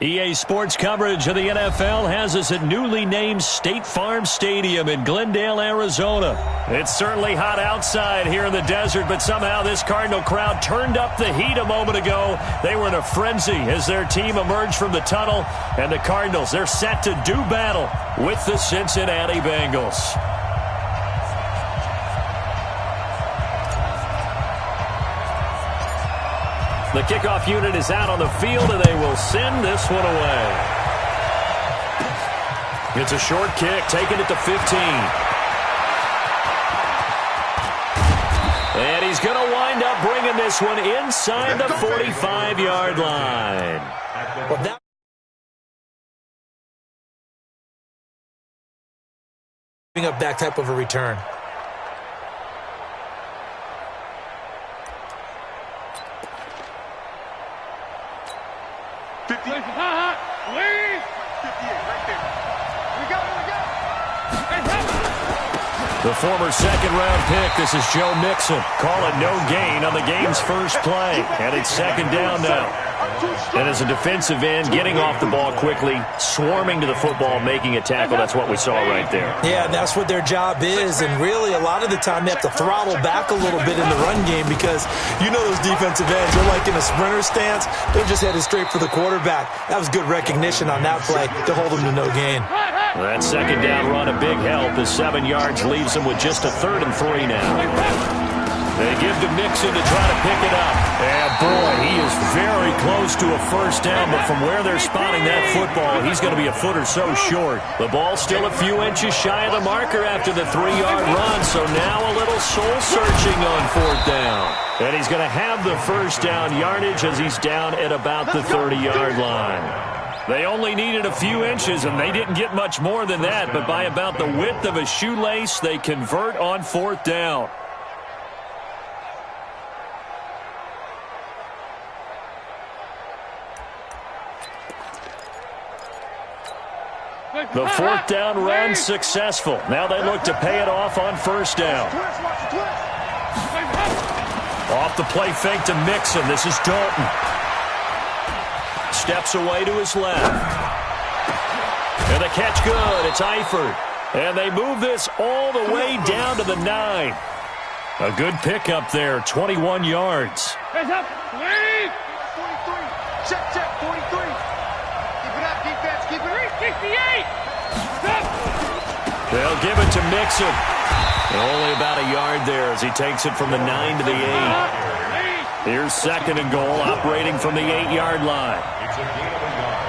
EA Sports coverage of the NFL has us at newly named State Farm Stadium in Glendale, Arizona. It's certainly hot outside here in the desert, but somehow this Cardinal crowd turned up the heat a moment ago. They were in a frenzy as their team emerged from the tunnel, and the Cardinals, they're set to do battle with the Cincinnati Bengals. The kickoff unit is out on the field, and they will send this one away. It's a short kick, taking it to 15. And he's going to wind up bringing this one inside the 45-yard line. Well, up that type of a return. The former second-round pick, this is Joe Mixon. Call it no gain on the game's first play. And it's second down now. And as a defensive end, getting off the ball quickly, swarming to the football, making a tackle, that's what we saw right there. Yeah, that's what their job is. And really, a lot of the time, they have to throttle back a little bit in the run game because you know those defensive ends, they're like in a sprinter stance. They're just headed straight for the quarterback. That was good recognition on that play to hold them to no gain. That second down run, a big help as 7 yards leaves them with just a 3rd and 3 now. They give to Mixon to try to pick it up. And boy, he is very close to a first down, but from where they're spotting that football, he's going to be a foot or so short. The ball's still a few inches shy of the marker after the 3-yard run, so now a little soul-searching on 4th down. And he's going to have the first down yardage as he's down at about the 30-yard line. They only needed a few inches, and they didn't get much more than that, but by about the width of a shoelace, they convert on 4th down. The 4th down run successful. Now they look to pay it off on 1st down. Off the play fake to Mixon. This is Dalton. Steps away to his left. And the catch good. It's Eifert. And they move this all the way down to the 9. A good pickup there, 21 yards. Hands up, please. 43. Check, 43. Keep it up, defense. Keep it up. 68. They'll give it to Mixon. Only about a yard there as he takes it from the 9 to the 8. Here's 2nd and goal, operating from the 8-yard line. It's a gain of a yard.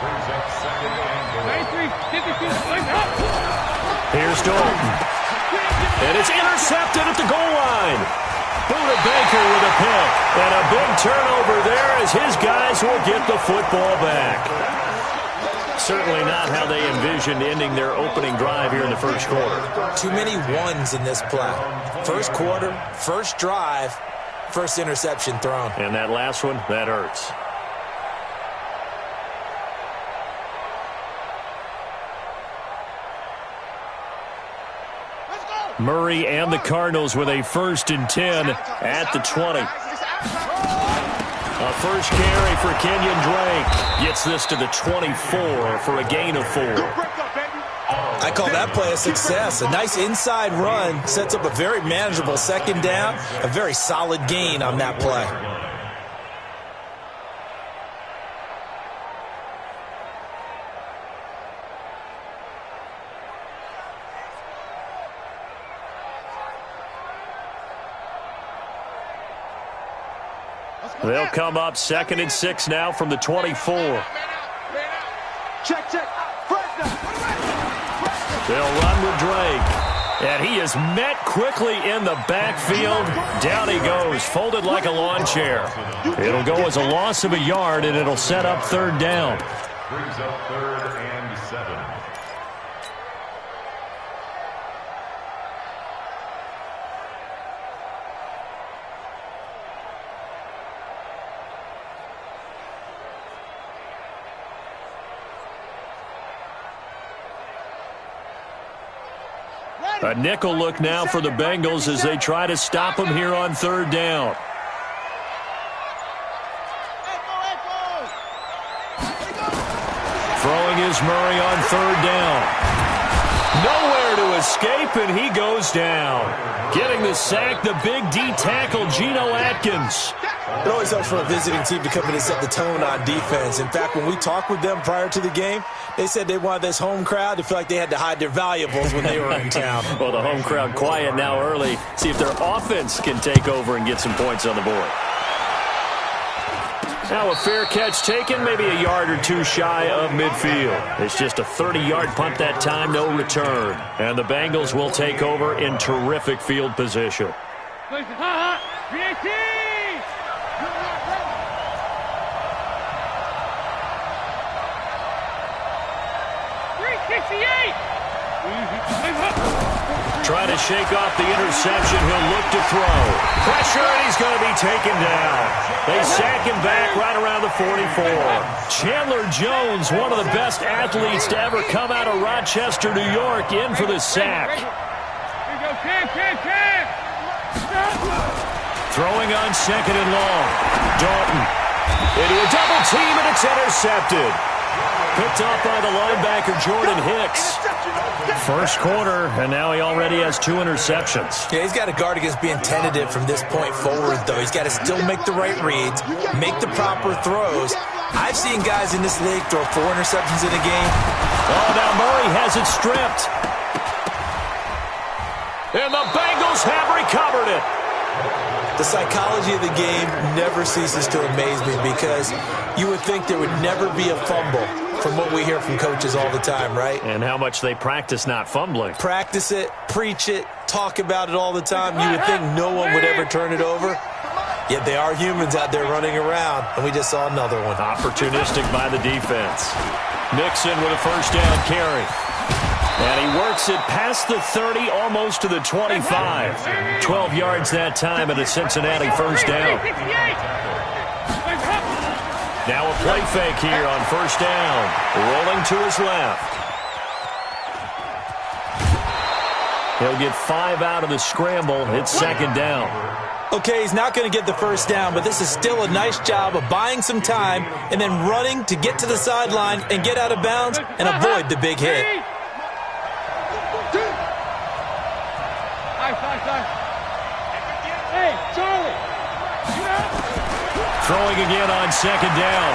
Brings up 2nd and goal. Here's Dalton. And it's intercepted at the goal line. Buda Baker with a pick. And a big turnover there as his guys will get the football back. Certainly not how they envisioned ending their opening drive here in the first quarter. Too many ones in this play. First quarter, first drive, first interception thrown. And that last one, that hurts. Murray and the Cardinals with a 1st and 10 at the 20. A first carry for Kenyon Drake. Gets this to the 24 for a gain of 4. I call that play a success. A nice inside run sets up a very manageable 2nd down. A very solid gain on that play. They'll come up 2nd and 6 now from the 24. Check. They'll run with Drake. And he is met quickly in the backfield. Down he goes, folded like a lawn chair. It'll go as a loss of a yard, and it'll set up 3rd down. Brings up 3rd and 7. A nickel look now for the Bengals as they try to stop him here on 3rd down. is Murray on third down. Nowhere to escape, and he goes down. Getting the sack, the big D tackle, Geno Atkins. It always helps for a visiting team to come in and set the tone on defense. In fact, when we talked with them prior to the game, they said they wanted this home crowd to feel like they had to hide their valuables when they were in town. Well, the home crowd quiet now early. See if their offense can take over and get some points on the board. Now a fair catch taken, maybe a yard or two shy of midfield. It's just a 30-yard punt that time, no return. And the Bengals will take over in terrific field position. Trying to shake off the interception. He'll look to throw. Pressure, and he's going to be taken down. They sack him back right around the 44. Chandler Jones, one of the best athletes to ever come out of Rochester, New York, in for the sack. Throwing on second and long. Dalton into a double team, and it's intercepted. Picked off by the linebacker, Jordan Hicks. First quarter, and now he already has 2 interceptions. Yeah, he's got to guard against being tentative from this point forward, though. He's got to still make the right reads, make the proper throws. I've seen guys in this league throw 4 interceptions in a game. Oh, now Murray has it stripped. And the Bengals have recovered it. The psychology of the game never ceases to amaze me because you would think there would never be a fumble from what we hear from coaches all the time, right? And how much they practice not fumbling. Practice it, preach it, talk about it all the time. You would think no one would ever turn it over. Yet they are humans out there running around, and we just saw another one. Opportunistic by the defense. Nixon with a first down carry. And he works it past the 30, almost to the 25. 12 yards that time at a Cincinnati first down. Now a play fake here on first down. Rolling to his left. He'll get 5 out of the scramble. It's second down. Okay, he's not going to get the first down, but this is still a nice job of buying some time and then running to get to the sideline and get out of bounds and avoid the big hit. Throwing again on second down.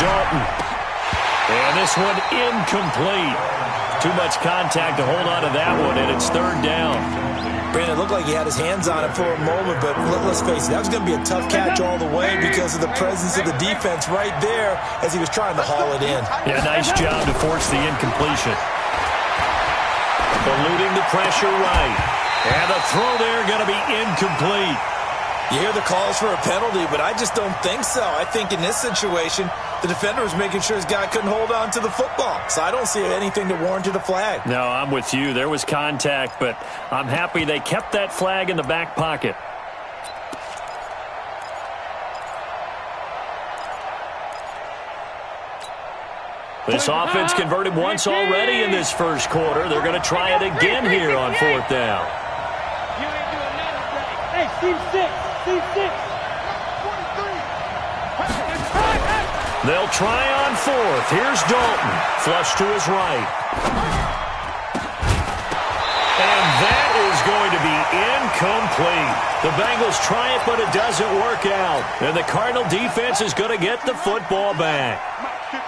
Dalton. And this one incomplete. Too much contact to hold on to that one, and it's third down. Brandon, it looked like he had his hands on it for a moment, but let's face it, that was going to be a tough catch all the way because of the presence of the defense right there as he was trying to haul it in. Yeah, nice job to force the incompletion. Eluding the pressure right. And the throw there going to be incomplete. You hear the calls for a penalty, but I just don't think so. I think in this situation, the defender was making sure his guy couldn't hold on to the football. So I don't see anything that warranted a flag. No, I'm with you. There was contact, but I'm happy they kept that flag in the back pocket. This offense converted once already in this first quarter. They're going to try it again here on fourth down. Hey, Steve 6. They'll try on fourth. Here's Dalton. Flush to his right. And that is going to be incomplete. The Bengals try it, but it doesn't work out. And the Cardinal defense is going to get the football back.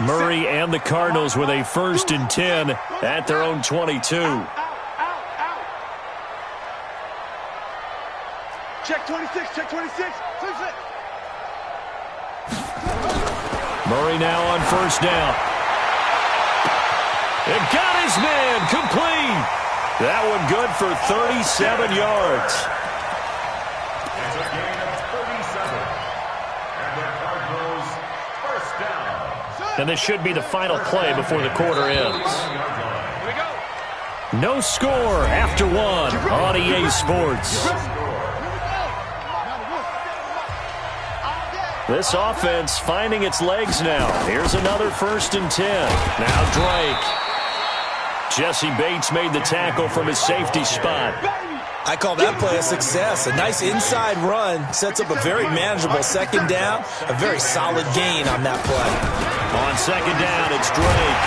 Murray and the Cardinals with a 1st and 10 at their own 22. Check 26, check 26. Murray now on first down. And got his man complete. That one good for 37 yards. It's a gain of 37. And the Cardinals first down. And this should be the final play before the quarter ends. No score after one on EA Sports. This offense finding its legs now. Here's another 1st and 10. Now Drake. Jesse Bates made the tackle from his safety spot. I call that play a success. A nice inside run sets up a very manageable second down. A very solid gain on that play. On second down, it's Drake.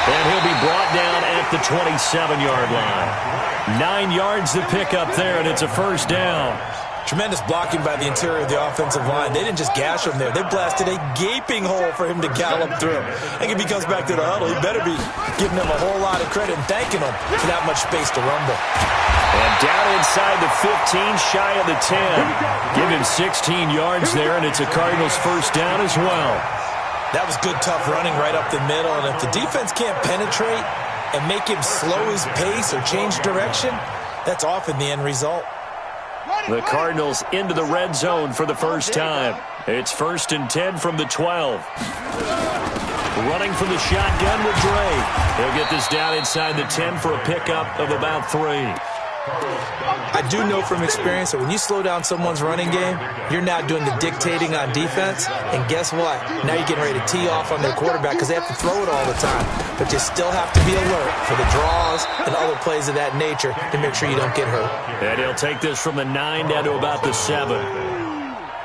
And he'll be brought down at the 27-yard line. 9 yards to pick up there, and it's a first down. Tremendous blocking by the interior of the offensive line. They didn't just gash him there. They blasted a gaping hole for him to gallop through. I think if he comes back to the huddle, he better be giving them a whole lot of credit and thanking them for that much space to rumble. And down inside the 15, shy of the 10. Give him 16 yards there, and it's a Cardinals first down as well. That was good, tough running right up the middle. And if the defense can't penetrate and make him slow his pace or change direction, that's often the end result. The Cardinals into the red zone for the first time. It's 1st and 10 from the 12. Running from the shotgun with Dre. He'll get this down inside the 10 for a pickup of about 3. I do know from experience that when you slow down someone's running game, you're now doing the dictating on defense. And guess what? Now you're getting ready to tee off on their quarterback because they have to throw it all the time. But you still have to be alert for the draws and other plays of that nature to make sure you don't get hurt. And he'll take this from the 9 down to about the 7.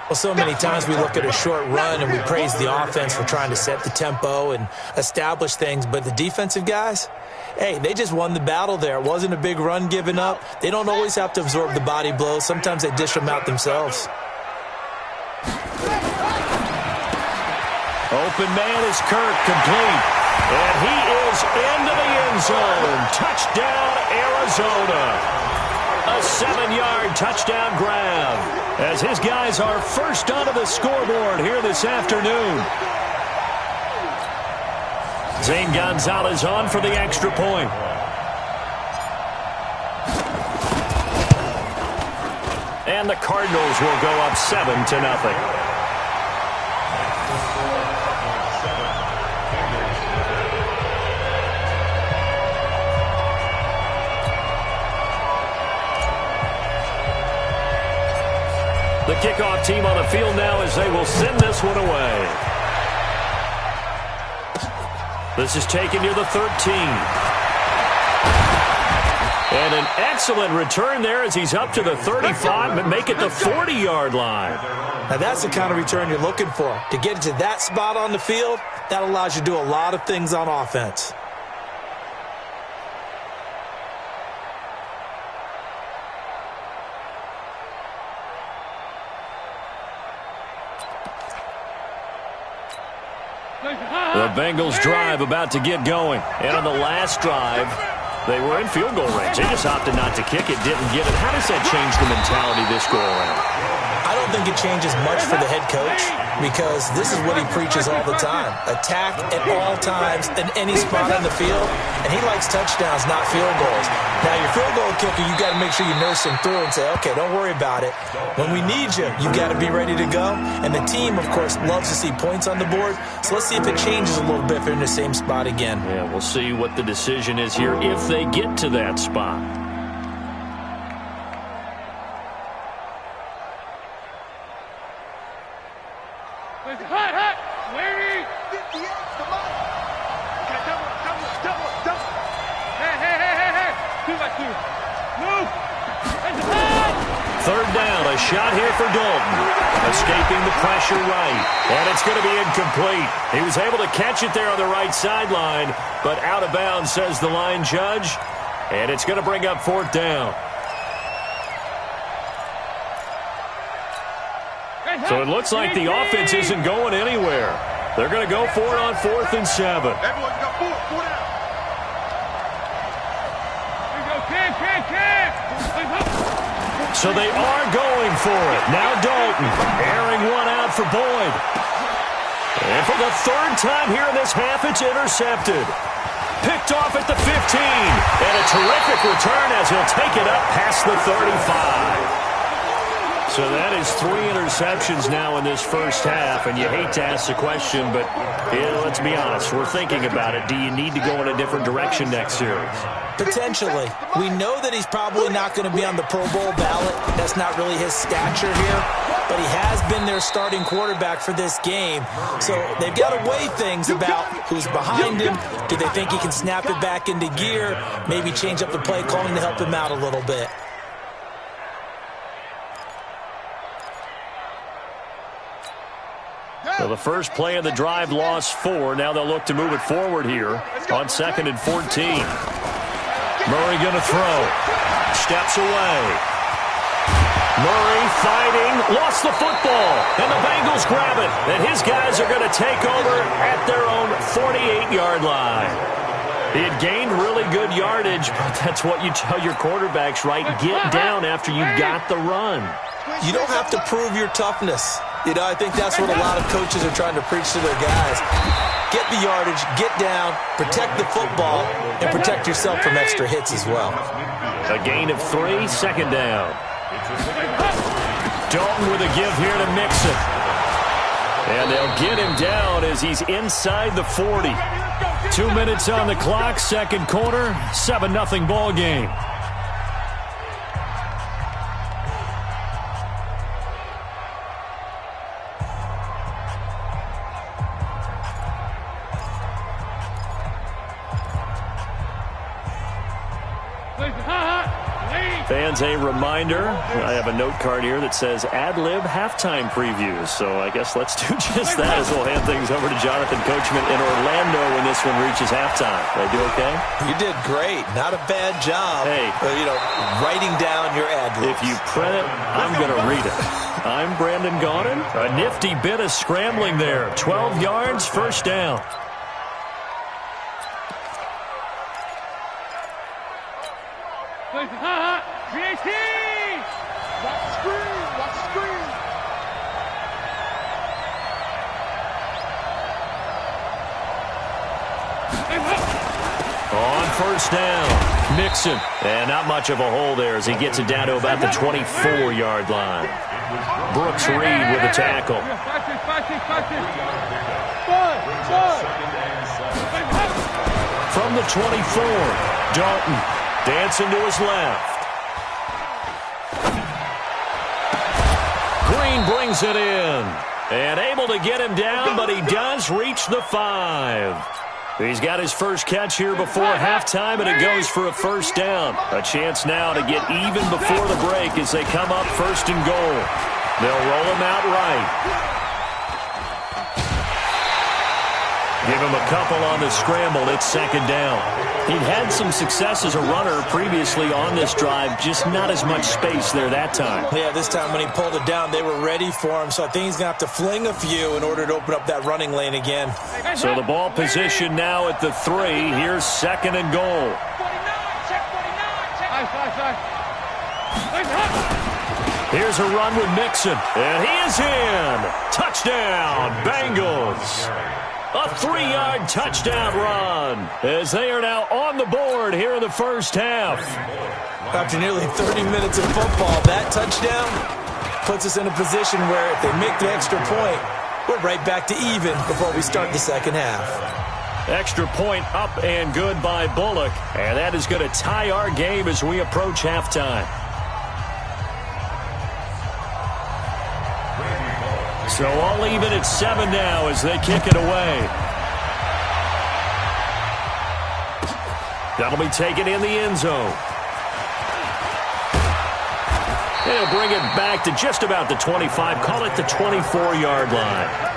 Well, so many times we look at a short run and we praise the offense for trying to set the tempo and establish things. But the defensive guys, hey, they just won the battle there. It wasn't a big run given up. They don't always have to absorb the body blows. Sometimes they dish them out themselves. Open man is Kirk, complete. And he is into the end zone. Touchdown, Arizona. A 7-yard touchdown grab as his guys are first onto the scoreboard here this afternoon. Zane Gonzalez on for the extra point. And the Cardinals will go up 7-0. The kickoff team on the field now as they will send this one away. This is taken near the 13. And an excellent return there as he's up to the 35, but make it the 40-yard line. Now that's the kind of return you're looking for. To get to that spot on the field, that allows you to do a lot of things on offense. The Bengals drive about to get going. And on the last drive, they were in field goal range. They just opted not to kick it, didn't get it. How does that change the mentality this go around? I don't think it changes much for the head coach because this is what he preaches all the time. Attack at all times in any spot on the field, and he likes touchdowns, not field goals. Now, your field goal kicker, you got to make sure you nurse him through and say, okay, don't worry about it. When we need you, you got to be ready to go. And the team, of course, loves to see points on the board. So let's see if it changes a little bit if they're in the same spot again. Yeah, we'll see what the decision is here if they get to that spot. Third down, a shot here for Dalton. Escaping the pressure right. And it's going to be incomplete. He was able to catch it there on the right sideline, but out of bounds, says the line judge. And it's going to bring up 4th down. So it looks like the offense isn't going anywhere. They're going to go for it on 4th and 7. Everyone got 4 down. So they are going for it. Now Dalton airing one out for Boyd. And for the 3rd time here in this half, it's intercepted. Picked off at the 15. And a terrific return as he'll take it up past the 35. So that is 3 interceptions now in this first half, and you hate to ask the question, but yeah, let's be honest, we're thinking about it. Do you need to go in a different direction next series? Potentially. We know that he's probably not going to be on the Pro Bowl ballot. That's not really his stature here, but he has been their starting quarterback for this game. So they've got to weigh things about who's behind him. Do they think he can snap it back into gear? Maybe change up the play calling to help him out a little bit. The So the first play of the drive lost 4. Now they'll look to move it forward here on 2nd and 14. Murray going to throw. Steps away. Murray fighting. Lost the football. And the Bengals grab it. And his guys are going to take over at their own 48-yard line. He had gained really good yardage, but that's what you tell your quarterbacks, right? Get down after you got the run. You don't have to prove your toughness. You know, I think that's what a lot of coaches are trying to preach to their guys. Get the yardage, get down, protect the football, and protect yourself from extra hits as well. A gain of 3, 2nd down. Dalton with a give here to Mixon. And they'll get him down as he's inside the 40. 2 minutes on the clock, 2nd quarter, 7-0 ball game. Fans, a reminder, I have a note card here that says ad-lib halftime previews. So I guess let's do just that as we'll hand things over to Jonathan Coachman in Orlando when this one reaches halftime. Did I do okay? You did great. Not a bad job. Hey. Writing down your ad-libs. If you print it, I'm going to read it. I'm Brandon Gaudin. A nifty bit of scrambling there. 12 yards, 1st down. On 1st down, Mixon. And not much of a hole there as he gets it down to about the 24-yard line. Brooks Reed with a tackle. From the 24, Dalton dancing to his left. Green brings it in. And able to get him down, but he does reach the 5. He's got his first catch here before halftime, and it goes for a 1st down. A chance now to get even before the break as they come up 1st and goal. They'll roll him out right. Give him a couple on the scramble. It's 2nd down. He'd had some success as a runner previously on this drive, just not as much space there that time. Yeah, this time when he pulled it down, they were ready for him, so I think he's going to have to fling a few in order to open up that running lane again. So the ball position now at the 3. Here's 2nd and goal. Here's a run with Mixon, and he is in. Touchdown, Bengals. A 3-yard touchdown run as they are now on the board here in the 1st half. After nearly 30 minutes of football, that touchdown puts us in a position where if they make the extra point, we're right back to even before we start the 2nd half. Extra point up and good by Bullock, and that is going to tie our game as we approach halftime. So all even at 7 now as they kick it away. That'll be taken in the end zone. They'll bring it back to just about the 25. Call it the 24-yard line.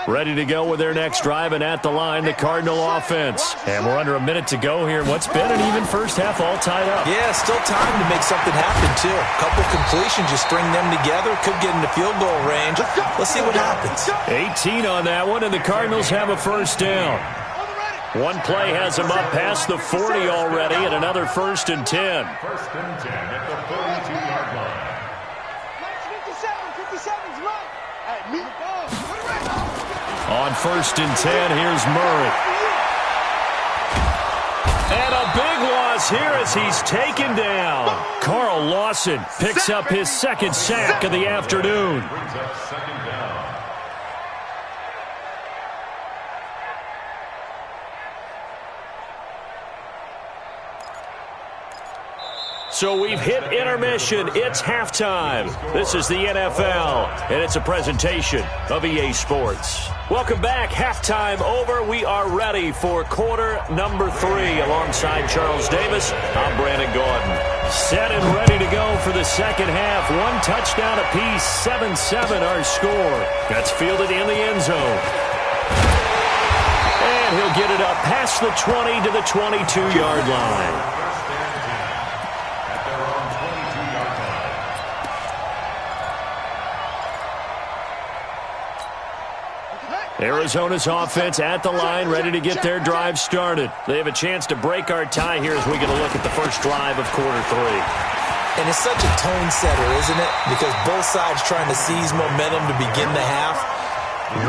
Ready to go with their next drive, and at the line, the Cardinal offense. And we're under a minute to go here. What's been an even 1st half all tied up? Yeah, still time to make something happen, too. A couple completions, just string them together. Could get into field goal range. Let's see what happens. 18 on that one, and the Cardinals have a 1st down. One play has them up past the 40 already, and another 1st and 10. 1st and 10 at the 42-yard line. 57's right. Hey, meet the ball. Put it right. On 1st and 10, here's Murray. And a big loss here as he's taken down. Carl Lawson picks up his 2nd sack of the afternoon. Brings up 2nd down. So we've hit intermission. It's halftime. This is the NFL, and it's a presentation of EA Sports. Welcome back. Halftime over. We are ready for quarter number 3. Alongside Charles Davis, I'm Brandon Gordon. Set and ready to go for the second half. 1 touchdown apiece, 7-7 our score. That's fielded in the end zone. And he'll get it up past the 20 to the 22-yard line. Arizona's offense at the line, ready to get their drive started. They have a chance to break our tie here as we get a look at the first drive of quarter 3. And it's such a tone setter, isn't it? Because both sides trying to seize momentum to begin the half.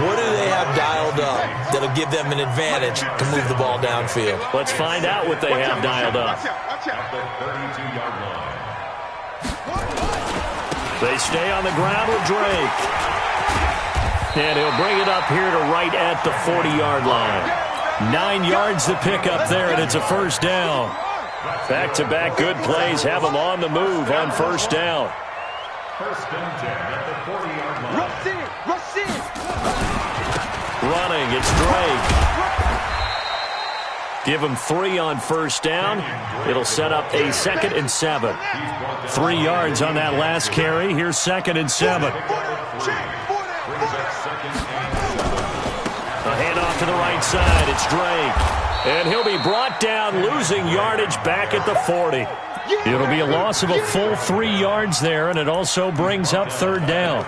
What do they have dialed up that'll give them an advantage to move the ball downfield? Let's find out what they have dialed up. They stay on the ground with Drake. And he'll bring it up here to right at the 40-yard line. 9 yards to pick up there, and it's a first down. Back-to-back good plays have them on the move on first down. First and 10 at the 40-yard line. Rush in! Running, it's Drake. Give him 3 on first down. It'll set up a 2nd and 7. 3 yards on that last carry. Here's 2nd and 7. A handoff to the right side. It's Drake. And he'll be brought down, losing yardage back at the 40. It'll be a loss of a full 3 yards there, and it also brings up third down.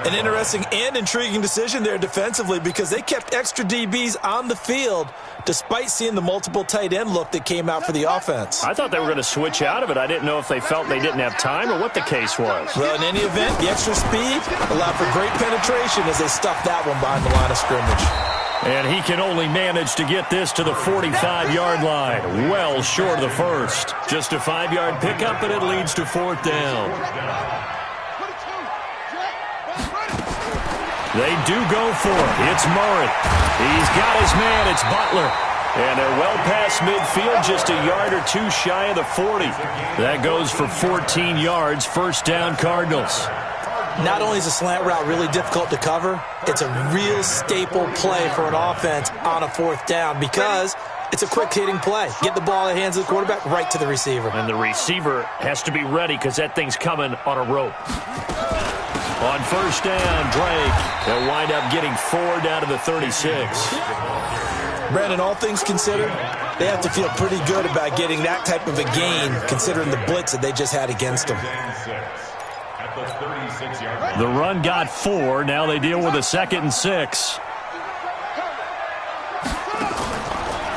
An interesting and intriguing decision there defensively because they kept extra DBs on the field despite seeing the multiple tight end look that came out for the offense. I thought they were going to switch out of it. I didn't know if they felt they didn't have time or what the case was. Well, in any event, the extra speed allowed for great penetration as they stuffed that one behind the line of scrimmage. And he can only manage to get this to the 45-yard line. Well short of the first. Just a 5-yard pickup, and it leads to fourth down. They do go for it. It's Murray. He's got his man. It's Butler. And they're well past midfield, just a yard or 2 shy of the 40. That goes for 14 yards. First down, Cardinals. Not only is a slant route really difficult to cover, it's a real staple play for an offense on a fourth down because it's a quick-hitting play. Get the ball in the hands of the quarterback right to the receiver. And the receiver has to be ready because that thing's coming on a rope. On first down, Drake. They'll wind up getting 4 down to the 36. Brandon, all things considered, they have to feel pretty good about getting that type of a gain considering the blitz that they just had against them. The run got 4. Now they deal with a 2nd and 6.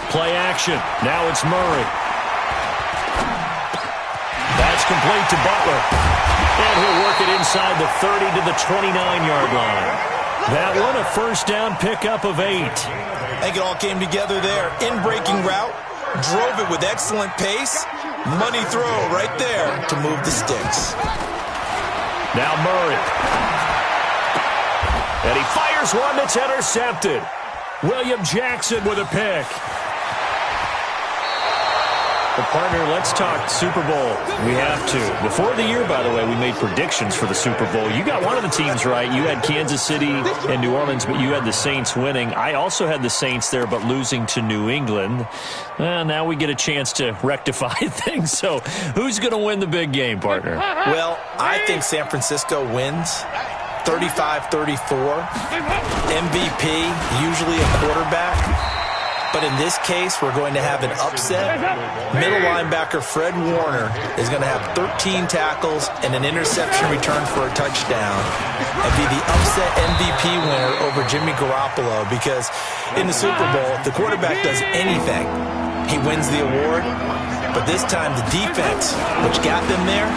Play action. Now it's Murray. That's complete to Butler. And he'll work it inside the 30 to the 29-yard line. That one a first down pickup of 8. I think it all came together there. In-breaking route. Drove it with excellent pace. Money throw right there to move the sticks. Now Murray. And he fires one that's intercepted. William Jackson with a pick. Well, partner, let's talk Super Bowl. We have to. Before the year, by the way, we made predictions for the Super Bowl. You got one of the teams right. You had Kansas City and New Orleans, but you had the Saints winning. I also had the Saints there, but losing to New England. Now we get a chance to rectify things. So who's going to win the big game, partner? Well, I think San Francisco wins 35-34. MVP, usually a quarterback. But in this case, we're going to have an upset. Middle linebacker Fred Warner is going to have 13 tackles and an interception return for a touchdown and be the upset MVP winner over Jimmy Garoppolo because in the Super Bowl, if the quarterback does anything, he wins the award. But this time, the defense, which got them there,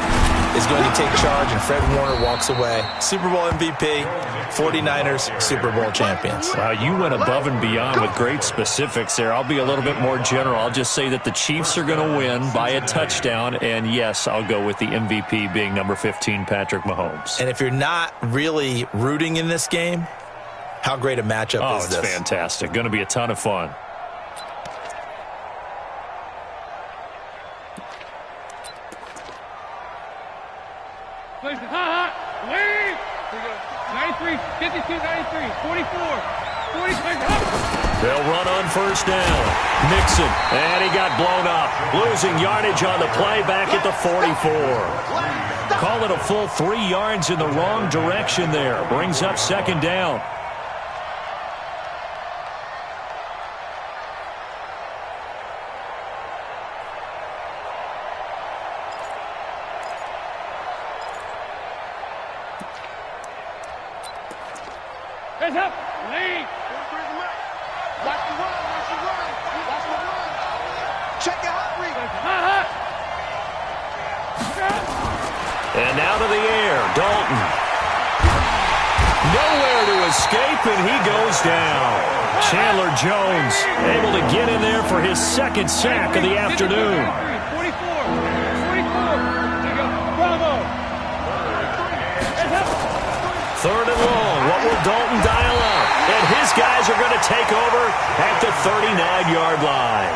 is going to take charge, and Fred Warner walks away. Super Bowl MVP, 49ers, Super Bowl champions. You went above and beyond with great specifics there. I'll be a little bit more general. I'll just say that the Chiefs are going to win by a touchdown, and yes, I'll go with the MVP being number 15, Patrick Mahomes. And if you're not really rooting in this game, how great a matchup is this? Oh, it's fantastic. Going to be a ton of fun. Leave. 93, 52, 93, 44, 46. They'll run on first down. Mixon, and he got blown up. Losing yardage on the play back at the 44. Call it a full 3 yards in the wrong direction there. Brings up second down. Heads up. Lead. Watch the run. Watch the run. Watch the run. Check your heart rate. And now to the air, Dalton. Nowhere to escape, and he goes down. Chandler Jones able to get in there for his second sack of the afternoon. 44. There you go. Bravo. Heads up. Third and long. What will Dalton dial up? And his guys are going to take over at the 39-yard line.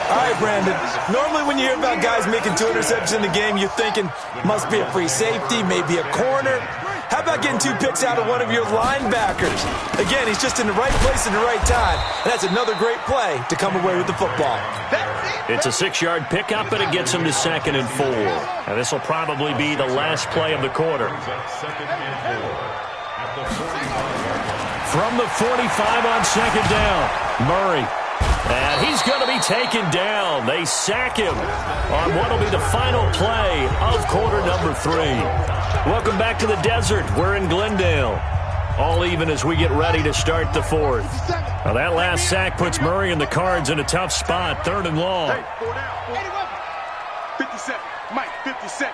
All right, Brandon. Normally when you hear about guys making 2 interceptions in the game, you're thinking, must be a free safety, maybe a corner. How about getting 2 picks out of one of your linebackers? Again, he's just in the right place at the right time, and that's another great play to come away with the football. It's a 6-yard pickup, but it gets him to 2nd and 4. And this will probably be the last play of the quarter. From the 45 on second down, Murray. And he's going to be taken down. They sack him on what will be the final play of quarter number 3. Welcome back to the desert. We're in Glendale. All even as we get ready to start the 4th. Now that last sack puts Murray and the Cards in a tough spot. 3rd and long. Hey, 4 down. 57. Mike, 57.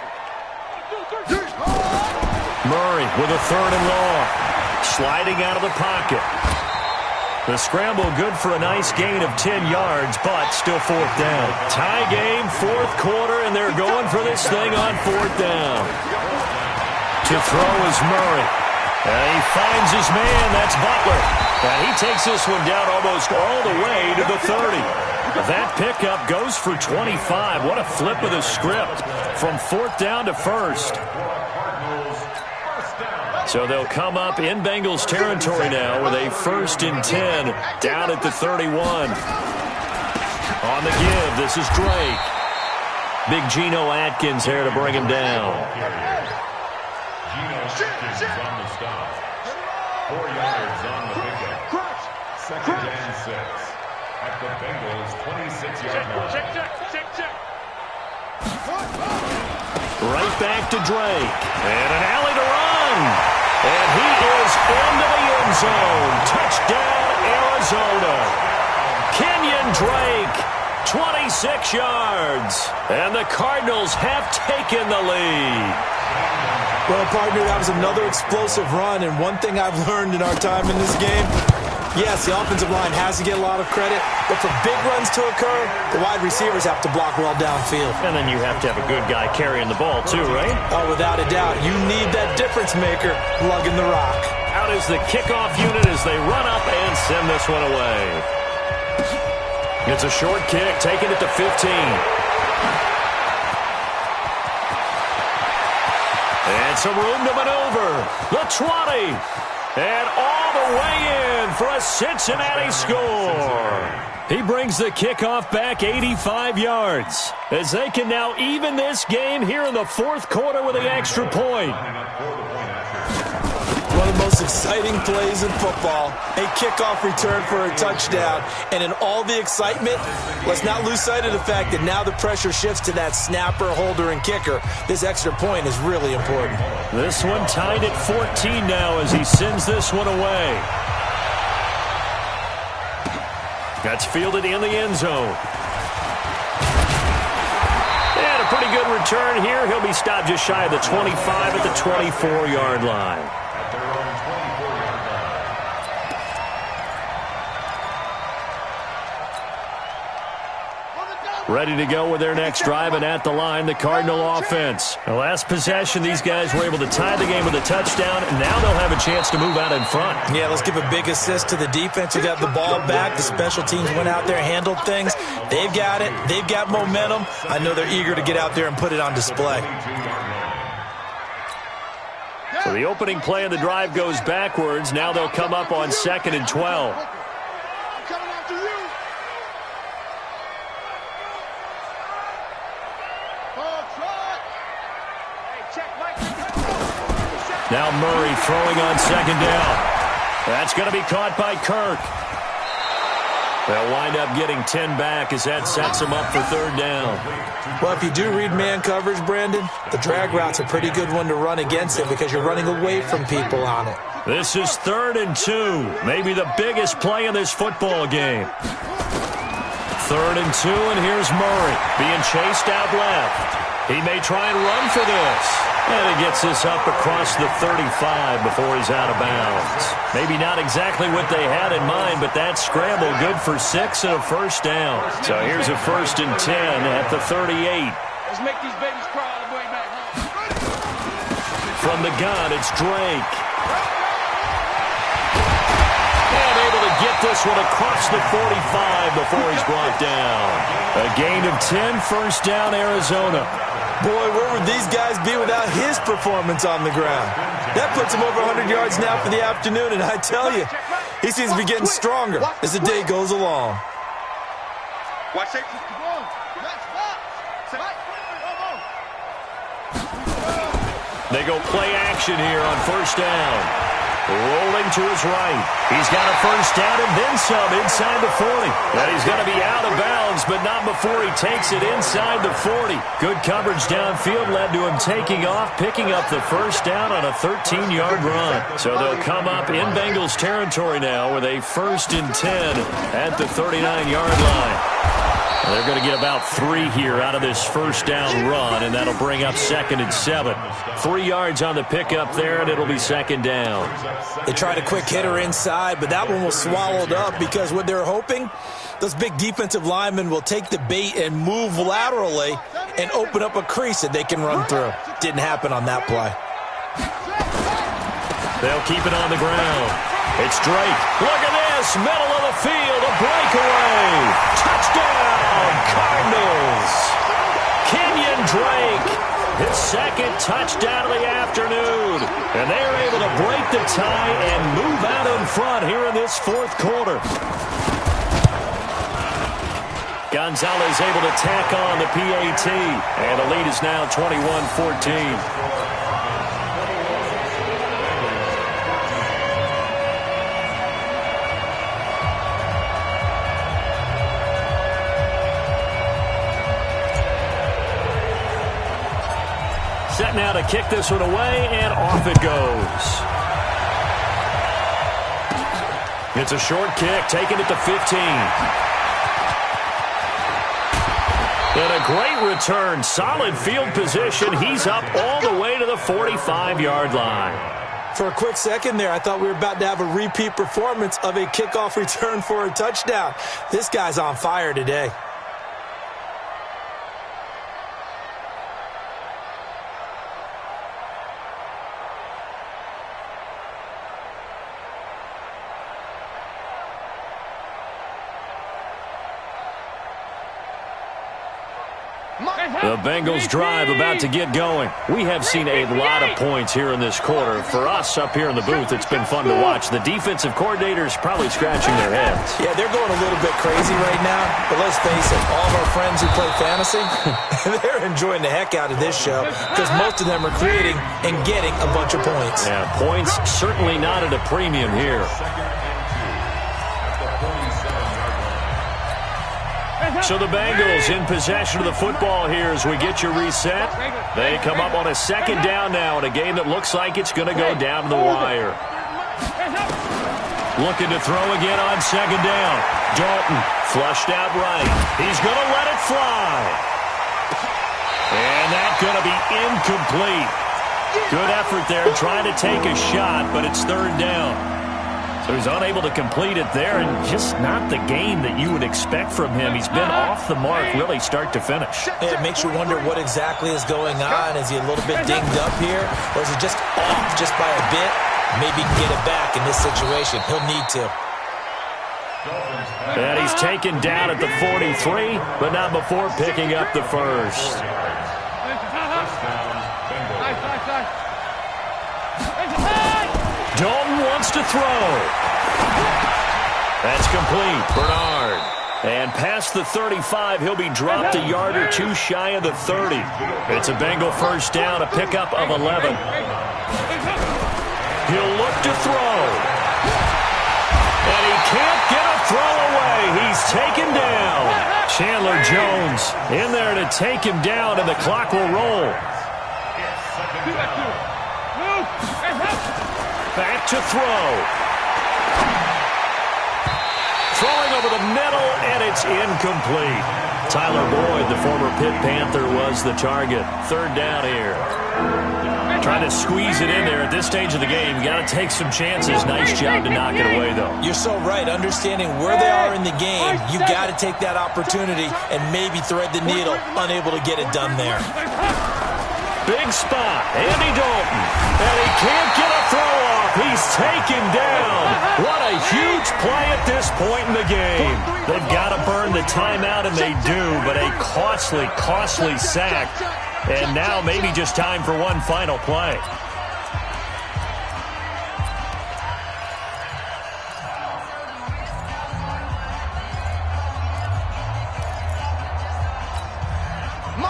Murray with a 3rd and long. Sliding out of the pocket. The scramble good for a nice gain of 10 yards, but still 4th down. Tie game, 4th quarter, and they're going for this thing on 4th down. To throw is Murray. And he finds his man. That's Butler. And he takes this one down almost all the way to the 30. That pickup goes for 25. What a flip of the script from 4th down to 1st. So they'll come up in Bengals territory now with a 1st and 10 down at the 31. On the give, this is Drake. Big Geno Atkins here to bring him down. Geno Atkins on the stop. 4 yards on the pickup. 2nd and 6 at the Bengals 26-yard line. Check. Right back to Drake. And an alley to run. And he is into the end zone. Touchdown, Arizona. Kenyon Drake, 26 yards. And the Cardinals have taken the lead. Well, partner, that was another explosive run, and one thing I've learned in our time in this game, yes, the offensive line has to get a lot of credit, but for big runs to occur, the wide receivers have to block well downfield. And then you have to have a good guy carrying the ball too, right? Oh, without a doubt. You need that difference maker lugging the rock. Out is the kickoff unit as they run up and send this one away. It's a short kick, taking it to 15. And some room to maneuver. The 20. And all the way in for a Cincinnati score. He brings the kickoff back 85 yards as they can now even this game here in the 4th quarter with an extra point. One of the most exciting plays in football, a kickoff return for a touchdown. And in all the excitement, let's not lose sight of the fact that now the pressure shifts to that snapper, holder, and kicker. This extra point is really important. This one tied at 14 now as he sends this one away. That's fielded in the end zone. And a pretty good return here. He'll be stopped just shy of the 25 at the 24-yard line. Ready to go with their next drive, and at the line, the Cardinal offense. The last possession, these guys were able to tie the game with a touchdown, and now they'll have a chance to move out in front. Yeah, let's give a big assist to the defense who got the ball back. The special teams went out there, handled things. They've got it. They've got momentum. I know they're eager to get out there and put it on display. So the opening play of the drive goes backwards. Now they'll come up on 2nd and 12. I'm coming after you. Now Murray throwing on 2nd down. That's going to be caught by Kirk. They'll wind up getting 10 back as that sets them up for 3rd down. Well, if you do read man coverage, Brandon, the drag route's a pretty good one to run against it because you're running away from people on it. This is 3rd and 2, maybe the biggest play in this football game. 3rd and 2, and here's Murray being chased out left. He may try and run for this. And he gets this up across the 35 before he's out of bounds. Maybe not exactly what they had in mind, but that scramble good for 6 and a 1st down. So here's a 1st and 10 at the 38. Let's make these babies cry all the way back home. From the gun, it's Drake. And able to get this one across the 45 before he's brought down. A gain of 10, 1st down, Arizona. Boy, where would these guys be without his performance on the ground? That puts him over 100 yards now for the afternoon, and I tell you, he seems to be getting stronger as the day goes along. Watch it. They go play action here on 1st down. Rolling to his right. He's got a 1st down and then some inside the 40. And he's going to be out of bounds, but not before he takes it inside the 40. Good coverage downfield led to him taking off, picking up the 1st down on a 13-yard run. So they'll come up in Bengals territory now with a 1st and 10 at the 39-yard line. They're going to get about 3 here out of this 1st down run, and that'll bring up 2nd and 7. 3 yards on the pickup there, and it'll be 2nd down. They tried a quick hitter inside, but that one was swallowed up because what they're hoping, those big defensive linemen will take the bait and move laterally and open up a crease that they can run through. Didn't happen on that play. They'll keep it on the ground. It's Drake. Look at this. Middle of the field. A breakaway. Touchdown, Cardinals. Kenyon Drake. His 2nd touchdown of the afternoon. And they are able to break the tie and move out in front here in this 4th quarter. Gonzalez able to tack on the PAT. And the lead is now 21-14. Set now to kick this one away, and off it goes. It's a short kick, taken at the 15. And a great return, solid field position. He's up all the way to the 45-yard line. For a quick second there, I thought we were about to have a repeat performance of a kickoff return for a touchdown. This guy's on fire today. The Bengals drive about to get going. We have seen a lot of points here in this quarter. For us up here in the booth, it's been fun to watch. The defensive coordinators probably scratching their heads. Yeah, they're going a little bit crazy right now, but let's face it, all of our friends who play fantasy, they're enjoying the heck out of this show because most of them are creating and getting a bunch of points. Yeah, points certainly not at a premium here. So the Bengals in possession of the football here as we get you reset. They come up on a 2nd down now in a game that looks like it's going to go down to the wire. Looking to throw again on 2nd down. Dalton flushed out right. He's going to let it fly. And that's going to be incomplete. Good effort there trying to take a shot, but it's 3rd down. So he's unable to complete it there, and just not the game that you would expect from him. He's been off the mark really start to finish. It makes you wonder what exactly is going on. Is he a little bit dinged up here, or is he just off just by a bit? Maybe he can get it back in this situation. He'll need to. And he's taken down at the 43, but not before picking up the 1st. to throw. That's complete. Bernard. And past the 35, he'll be dropped a yard or two shy of the 30. It's a Bengal first down, a pickup of 11. He'll look to throw. And he can't get a throw away. He's taken down. Chandler Jones in there to take him down, and the clock will roll. Back to throw. Throwing over the middle, and it's incomplete. Tyler Boyd, the former Pitt Panther, was the target. Third down here. Trying to squeeze it in there at this stage of the game. You got to take some chances. Nice job to knock it away, though. You're so right. Understanding where they are in the game, you got to take that opportunity and maybe thread the needle. Unable to get it done there. Big spot. Andy Dalton. And he can't get a throw off. He's taken down. What a huge play at this point in the game. They've got to burn the timeout, and they do, but a costly, costly sack. And now maybe just time for one final play.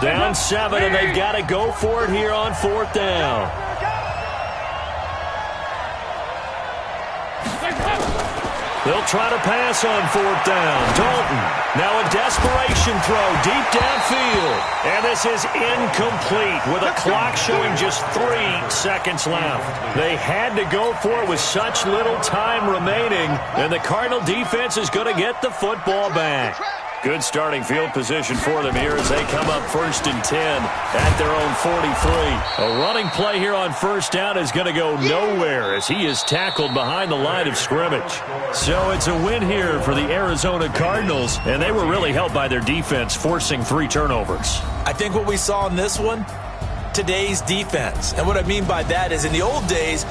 Down 7, and they've got to go for it here on 4th down. They'll try to pass on 4th down. Dalton, now a desperation throw deep downfield. And this is incomplete with a clock showing just 3 seconds left. They had to go for it with such little time remaining, and the Cardinal defense is going to get the football back. Good starting field position for them here as they come up 1st and 10 at their own 43. A running play here on 1st down is going to go nowhere as he is tackled behind the line of scrimmage. So it's a win here for the Arizona Cardinals, and they were really helped by their defense forcing 3 turnovers. I think what we saw in this one, today's defense. And what I mean by that is in the old days,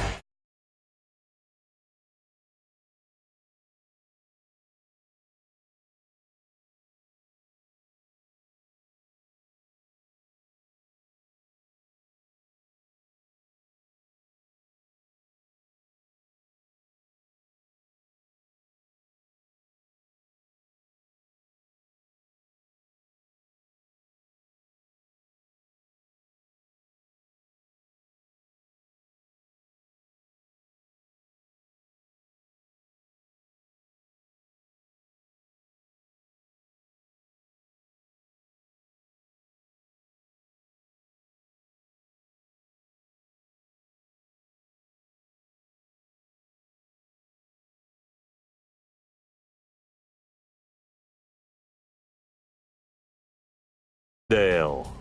Dale.